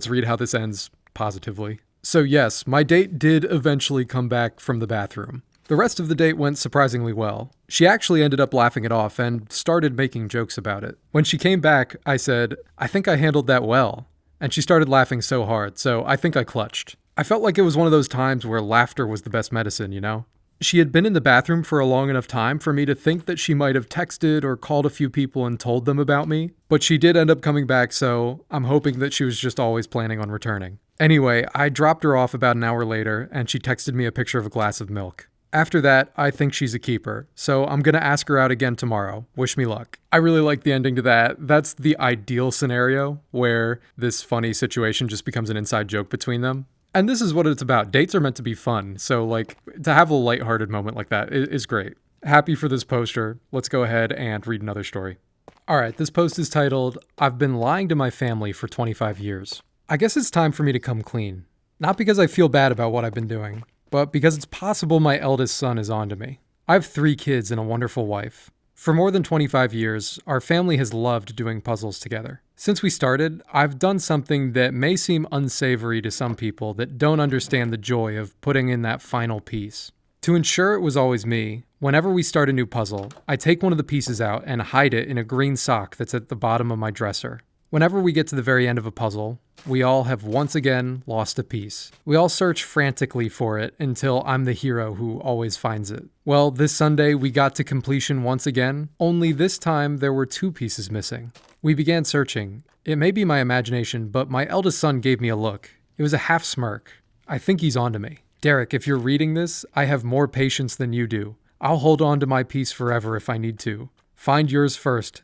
A: read how this ends positively. So yes, my date did eventually come back from the bathroom. The rest of the date went surprisingly well. She actually ended up laughing it off and started making jokes about it. When she came back, I said, "I think I handled that well." And she started laughing so hard, so I think I clutched. I felt like it was one of those times where laughter was the best medicine, you know? She had been in the bathroom for a long enough time for me to think that she might have texted or called a few people and told them about me, but she did end up coming back, so I'm hoping that she was just always planning on returning. Anyway, I dropped her off about an hour later, and she texted me a picture of a glass of milk. After that, I think she's a keeper, so I'm gonna ask her out again tomorrow. Wish me luck. I really like the ending to that. That's the ideal scenario where this funny situation just becomes an inside joke between them. And this is what it's about. Dates are meant to be fun, so like to have a lighthearted moment like that is great. Happy for this poster. Let's go ahead and read another story. All right, this post is titled, "I've been lying to my family for 25 years. I guess it's time for me to come clean. Not because I feel bad about what I've been doing, but because it's possible my eldest son is onto me. I have 3 kids and a wonderful wife. For more than 25 years, our family has loved doing puzzles together. Since we started, I've done something that may seem unsavory to some people that don't understand the joy of putting in that final piece. To ensure it was always me, whenever we start a new puzzle, I take one of the pieces out and hide it in a green sock that's at the bottom of my dresser. Whenever we get to the very end of a puzzle, we all have once again lost a piece. We all search frantically for it until I'm the hero who always finds it. Well, this Sunday we got to completion once again, only this time there were 2 pieces missing. We began searching. It may be my imagination, but my eldest son gave me a look. It was a half smirk. I think he's onto me. Derek, if you're reading this, I have more patience than you do. I'll hold on to my piece forever if I need to. Find yours first.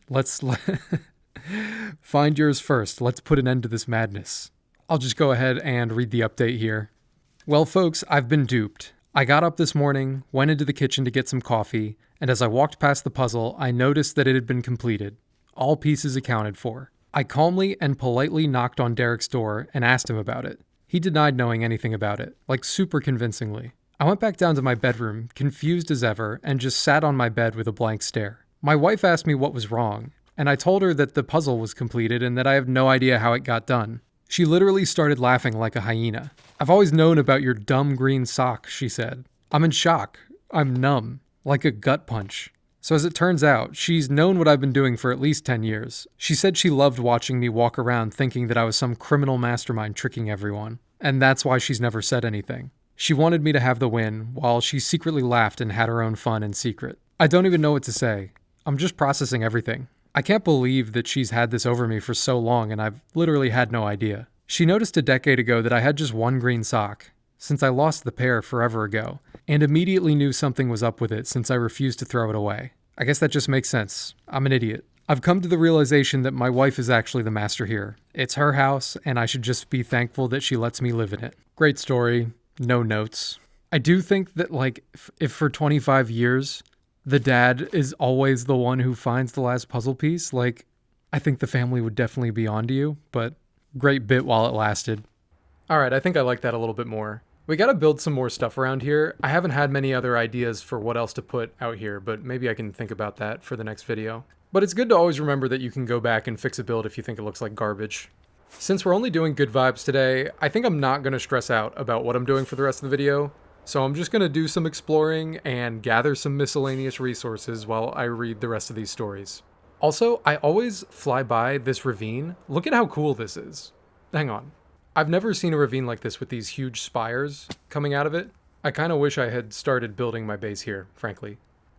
A: Find yours first. Let's put an end to this madness. I'll just go ahead and read the update here. Well, folks, I've been duped. I got up this morning, went into the kitchen to get some coffee, and as I walked past the puzzle, I noticed that it had been completed. All pieces accounted for. I calmly and politely knocked on Derek's door and asked him about it. He denied knowing anything about it, like super convincingly. I went back down to my bedroom, confused as ever, and just sat on my bed with a blank stare. My wife asked me what was wrong, and I told her that the puzzle was completed and that I have no idea how it got done. She literally started laughing like a hyena. I've always known about your dumb green sock, she said. I'm in shock. I'm numb, like a gut punch. So as it turns out, she's known what I've been doing for at least 10 years. She said she loved watching me walk around thinking that I was some criminal mastermind tricking everyone, and that's why she's never said anything. She wanted me to have the win, while she secretly laughed and had her own fun in secret. I don't even know what to say. I'm just processing everything. I can't believe that she's had this over me for so long and I've literally had no idea. She noticed a decade ago that I had just one green sock, since I lost the pair forever ago, and immediately knew something was up with it since I refused to throw it away. I guess that just makes sense. I'm an idiot. I've come to the realization that my wife is actually the master here. It's her house, and I should just be thankful that she lets me live in it. Great story. No notes. I do think that, if for 25 years, the dad is always the one who finds the last puzzle piece, I think the family would definitely be onto you, but great bit while it lasted. Alright, I think I like that a little bit more. We gotta build some more stuff around here. I haven't had many other ideas for what else to put out here, but maybe I can think about that for the next video. But it's good to always remember that you can go back and fix a build if you think it looks like garbage. Since we're only doing good vibes today, I think I'm not gonna stress out about what I'm doing for the rest of the video. So I'm just gonna do some exploring and gather some miscellaneous resources while I read the rest of these stories. Also, I always fly by this ravine. Look at how cool this is. Hang on. I've never seen a ravine like this with these huge spires coming out of it. I kind of wish I had started building my base here, frankly.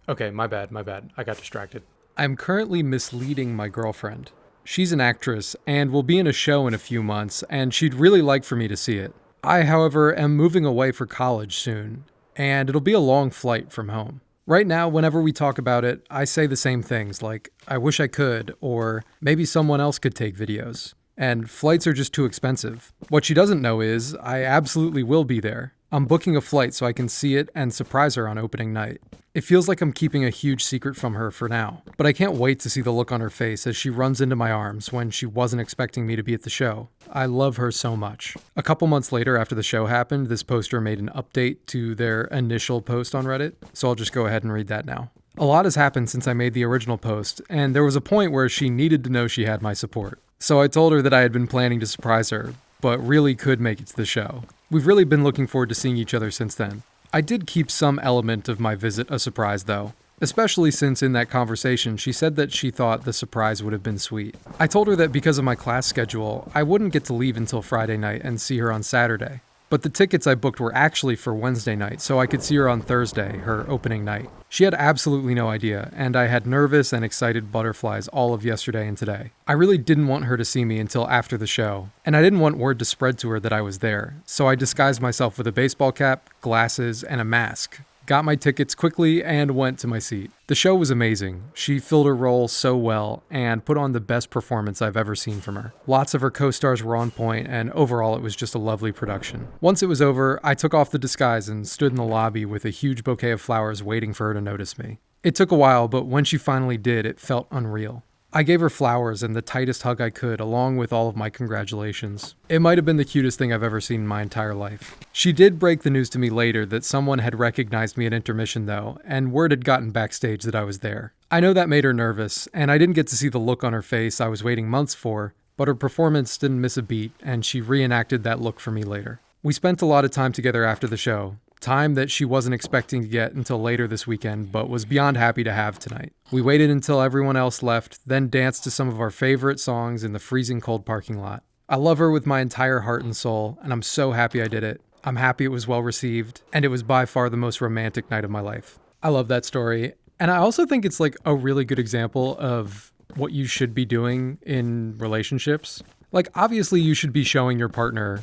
A: Okay, my bad. I got distracted. I'm currently misleading my girlfriend. She's an actress and will be in a show in a few months, and she'd really like for me to see it. I, however, am moving away for college soon, and it'll be a long flight from home. Right now, whenever we talk about it, I say the same things like, I wish I could, or maybe someone else could take videos. And flights are just too expensive. What she doesn't know is, I absolutely will be there. I'm booking a flight so I can see it and surprise her on opening night. It feels like I'm keeping a huge secret from her for now, but I can't wait to see the look on her face as she runs into my arms when she wasn't expecting me to be at the show. I love her so much. A couple months later after the show happened, this poster made an update to their initial post on Reddit, so I'll just go ahead and read that now. A lot has happened since I made the original post, and there was a point where she needed to know she had my support. So I told her that I had been planning to surprise her, but really could make it to the show. We've really been looking forward to seeing each other since then. I did keep some element of my visit a surprise though, especially since in that conversation she said that she thought the surprise would have been sweet. I told her that because of my class schedule, I wouldn't get to leave until Friday night and see her on Saturday. But the tickets I booked were actually for Wednesday night, so I could see her on Thursday, her opening night. She had absolutely no idea, and I had nervous and excited butterflies all of yesterday and today. I really didn't want her to see me until after the show, and I didn't want word to spread to her that I was there, so I disguised myself with a baseball cap, glasses, and a mask. Got my tickets quickly and went to my seat. The show was amazing. She filled her role so well and put on the best performance I've ever seen from her. Lots of her co-stars were on point, and overall it was just a lovely production. Once it was over, I took off the disguise and stood in the lobby with a huge bouquet of flowers waiting for her to notice me. It took a while, but when she finally did, it felt unreal. I gave her flowers and the tightest hug I could, along with all of my congratulations. It might have been the cutest thing I've ever seen in my entire life. She did break the news to me later that someone had recognized me at intermission though, and word had gotten backstage that I was there. I know that made her nervous, and I didn't get to see the look on her face I was waiting months for, but her performance didn't miss a beat, and she reenacted that look for me later. We spent a lot of time together after the show, Time that she wasn't expecting to get until later this weekend, but was beyond happy to have tonight. We waited until everyone else left, then danced to some of our favorite songs in the freezing cold parking lot. I love her with my entire heart and soul, and I'm so happy I did it. I'm happy it was well received, and it was by far the most romantic night of my life. I love that story. And I also think it's like a really good example of what you should be doing in relationships. Like, obviously you should be showing your partner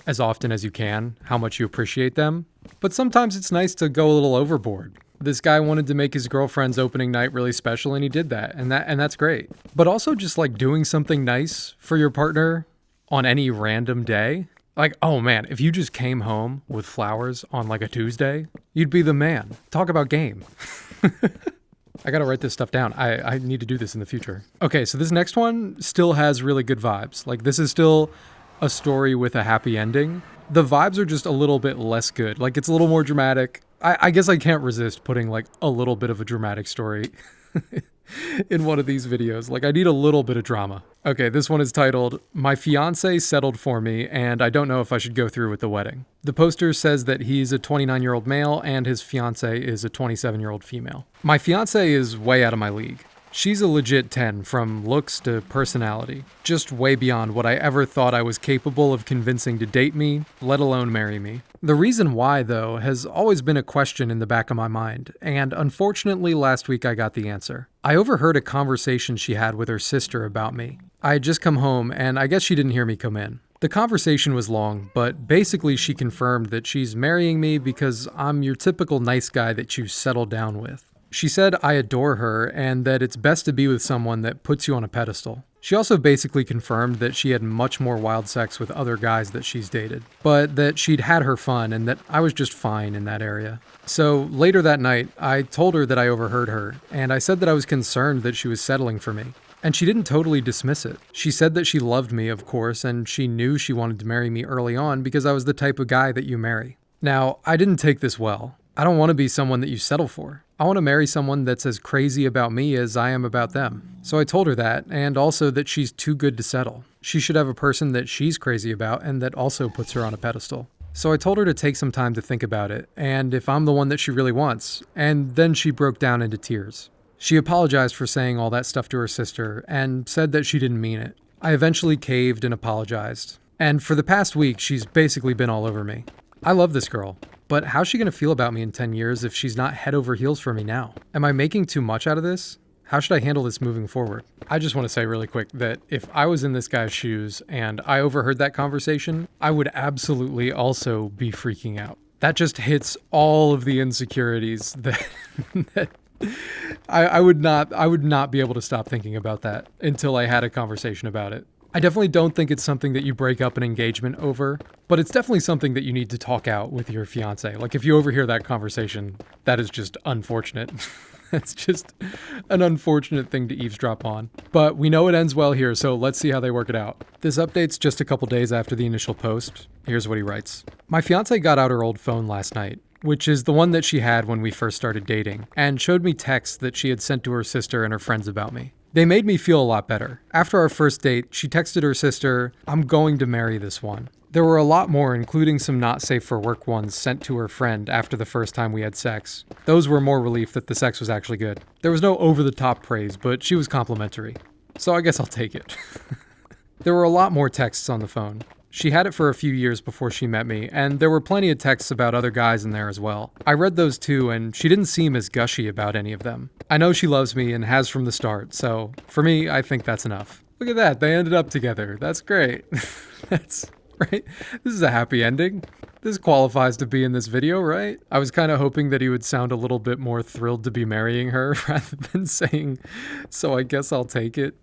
A: as often as you can how much you appreciate them, but sometimes it's nice to go a little overboard. This guy wanted to make his girlfriend's opening night really special, and he did that, and that's great. But also just like doing something nice for your partner on any random day. Like, oh man, if you just came home with flowers on like a Tuesday, you'd be the man. Talk about game. I gotta write this stuff down. I need to do this in the future. Okay, so this next one still has really good vibes. Like, this is still a story with a happy ending. The vibes are just a little bit less good. Like, it's a little more dramatic. I guess I can't resist putting like a little bit of a dramatic story in one of these videos. Like, I need a little bit of drama. Okay, this one is titled, "My Fiance Settled For Me, and I Don't Know If I Should Go Through with the Wedding." The poster says that he's a 29-year-old male and his fiance is a 27-year-old female. My fiance is way out of my league. She's a legit 10 from looks to personality, just way beyond what I ever thought I was capable of convincing to date me, let alone marry me. The reason why, though, has always been a question in the back of my mind, and unfortunately last week I got the answer. I overheard a conversation she had with her sister about me. I had just come home, and I guess she didn't hear me come in. The conversation was long, but basically she confirmed that she's marrying me because I'm your typical nice guy that you settle down with. She said I adore her and that it's best to be with someone that puts you on a pedestal. She also basically confirmed that she had much more wild sex with other guys that she's dated, but that she'd had her fun and that I was just fine in that area. So later that night, I told her that I overheard her, and I said that I was concerned that she was settling for me. And she didn't totally dismiss it. She said that she loved me, of course, and she knew she wanted to marry me early on because I was the type of guy that you marry. Now, I didn't take this well. I don't want to be someone that you settle for. I want to marry someone that's as crazy about me as I am about them. So I told her that, and also that she's too good to settle. She should have a person that she's crazy about and that also puts her on a pedestal. So I told her to take some time to think about it, and if I'm the one that she really wants, and then she broke down into tears. She apologized for saying all that stuff to her sister, and said that she didn't mean it. I eventually caved and apologized. And for the past week, she's basically been all over me. I love this girl. But how's she going to feel about me in 10 years if she's not head over heels for me now? Am I making too much out of this? How should I handle this moving forward? I just want to say really quick that if I was in this guy's shoes and I overheard that conversation, I would absolutely also be freaking out. That just hits all of the insecurities that I would not be able to stop thinking about that until I had a conversation about it. I definitely don't think it's something that you break up an engagement over, but it's definitely something that you need to talk out with your fiance. Like, if you overhear that conversation, that is just unfortunate. That's just an unfortunate thing to eavesdrop on. But we know it ends well here, so let's see how they work it out. This update's just a couple days after the initial post. Here's what he writes. My fiance got out her old phone last night, which is the one that she had when we first started dating, and showed me texts that she had sent to her sister and her friends about me. They made me feel a lot better. After our first date, she texted her sister, "I'm going to marry this one." There were a lot more, including some not safe for work ones sent to her friend after the first time we had sex. Those were more relief that the sex was actually good. There was no over-the-top praise, but she was complimentary. So I guess I'll take it. There were a lot more texts on the phone. She had it for a few years before she met me, and there were plenty of texts about other guys in there as well. I read those too, and she didn't seem as gushy about any of them. I know she loves me and has from the start, so for me, I think that's enough. Look at that, they ended up together. That's great. That's right. This is a happy ending. This qualifies to be in this video, right? I was kind of hoping that he would sound a little bit more thrilled to be marrying her rather than saying, "So I guess I'll take it."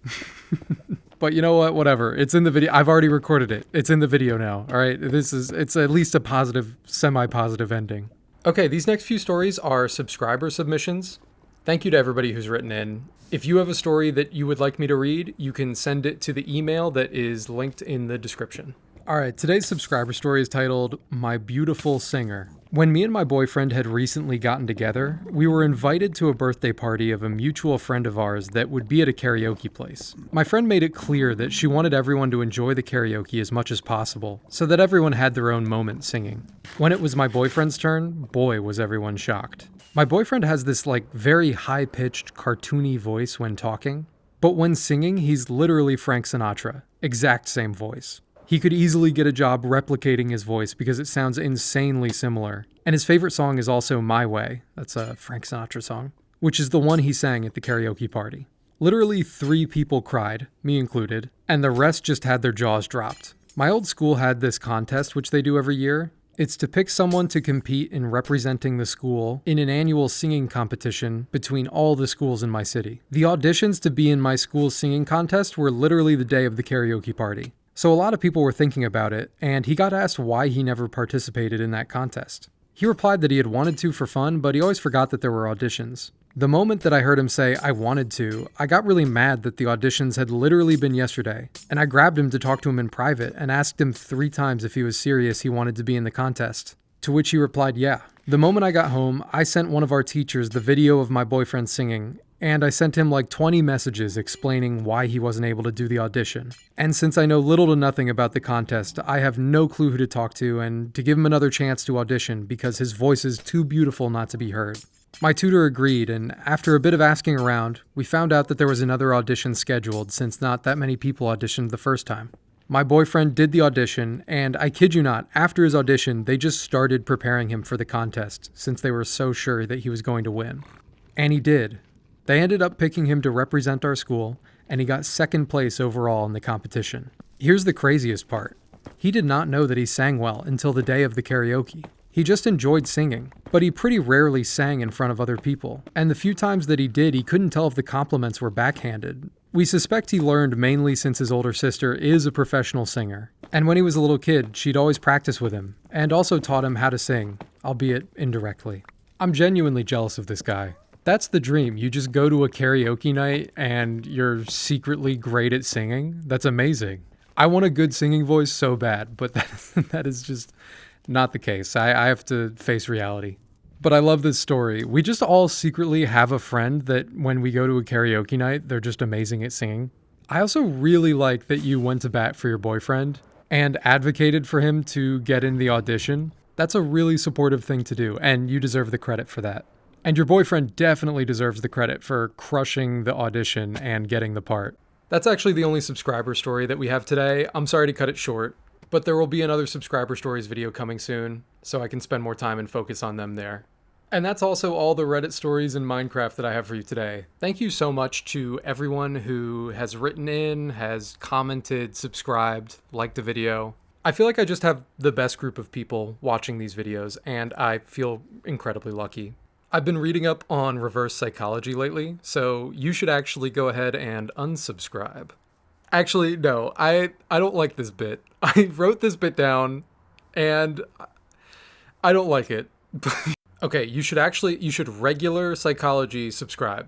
A: But you know what? Whatever. It's in the video. I've already recorded it. It's in the video now. All right. It's at least a positive, semi-positive ending. Okay. These next few stories are subscriber submissions. Thank you to everybody who's written in. If you have a story that you would like me to read, you can send it to the email that is linked in the description. Alright, today's subscriber story is titled, My Beautiful Singer. When me and my boyfriend had recently gotten together, we were invited to a birthday party of a mutual friend of ours that would be at a karaoke place. My friend made it clear that she wanted everyone to enjoy the karaoke as much as possible, so that everyone had their own moment singing. When it was my boyfriend's turn, boy was everyone shocked. My boyfriend has this very high-pitched, cartoony voice when talking, but when singing, he's literally Frank Sinatra. Exact same voice. He could easily get a job replicating his voice because it sounds insanely similar. And his favorite song is also My Way, that's a Frank Sinatra song, which is the one he sang at the karaoke party. Literally 3 people cried, me included, and the rest just had their jaws dropped. My old school had this contest which they do every year. It's to pick someone to compete in representing the school in an annual singing competition between all the schools in my city. The auditions to be in my school's singing contest were literally the day of the karaoke party. So a lot of people were thinking about it, and he got asked why he never participated in that contest. He replied that he had wanted to for fun, but he always forgot that there were auditions. The moment that I heard him say, I wanted to, I got really mad that the auditions had literally been yesterday, and I grabbed him to talk to him in private and asked him 3 times if he was serious he wanted to be in the contest, to which he replied, yeah. The moment I got home, I sent one of our teachers the video of my boyfriend singing, and I sent him 20 messages explaining why he wasn't able to do the audition. And since I know little to nothing about the contest, I have no clue who to talk to and to give him another chance to audition because his voice is too beautiful not to be heard. My tutor agreed, and after a bit of asking around, we found out that there was another audition scheduled since not that many people auditioned the first time. My boyfriend did the audition, and I kid you not, after his audition, they just started preparing him for the contest since they were so sure that he was going to win. And he did. They ended up picking him to represent our school, and he got 2nd place overall in the competition. Here's the craziest part. He did not know that he sang well until the day of the karaoke. He just enjoyed singing, but he pretty rarely sang in front of other people, and the few times that he did, he couldn't tell if the compliments were backhanded. We suspect he learned mainly since his older sister is a professional singer, and when he was a little kid, she'd always practice with him, and also taught him how to sing, albeit indirectly. I'm genuinely jealous of this guy. That's the dream. You just go to a karaoke night and you're secretly great at singing. That's amazing. I want a good singing voice so bad, but that is just not the case. I have to face reality. But I love this story. We just all secretly have a friend that when we go to a karaoke night, they're just amazing at singing. I also really like that you went to bat for your boyfriend and advocated for him to get in the audition. That's a really supportive thing to do, and you deserve the credit for that. And your boyfriend definitely deserves the credit for crushing the audition and getting the part. That's actually the only subscriber story that we have today. I'm sorry to cut it short, but there will be another subscriber stories video coming soon, so I can spend more time and focus on them there. And that's also all the Reddit stories in Minecraft that I have for you today. Thank you so much to everyone who has written in, has commented, subscribed, liked the video. I feel like I just have the best group of people watching these videos, and I feel incredibly lucky. I've been reading up on reverse psychology lately, so you should actually go ahead and unsubscribe. Actually, no, I don't like this bit. I wrote this bit down, and I don't like it. Okay, you should regular psychology subscribe.